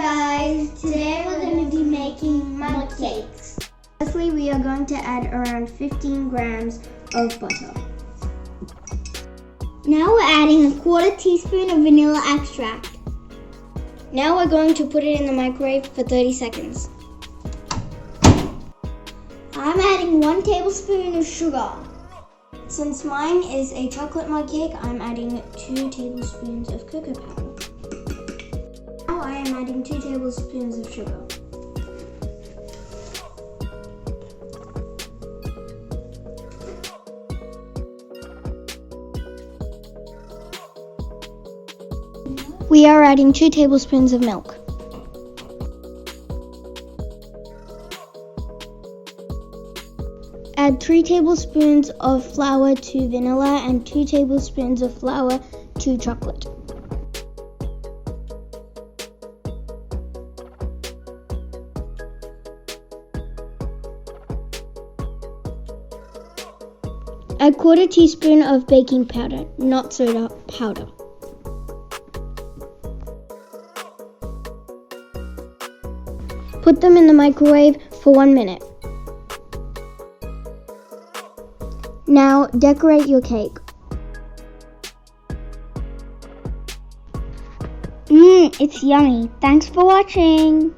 guys, today we're going to be making mud cakes. Firstly, we are going to add around 15 grams of butter. Now we're adding a quarter teaspoon of vanilla extract. Now we're going to put it in the microwave for 30 seconds. I'm adding 1 tablespoon of sugar. Since mine is a chocolate mud cake, I'm adding 2 tablespoons of cocoa powder. Now I am adding 2 tablespoons of sugar. We are adding 2 tablespoons of milk. Add 3 tablespoons of flour to vanilla and 2 tablespoons of flour to chocolate. Add quarter teaspoon of baking powder, not soda powder. Put them in the microwave for 1 minute. Now decorate your cake. It's yummy. Thanks for watching.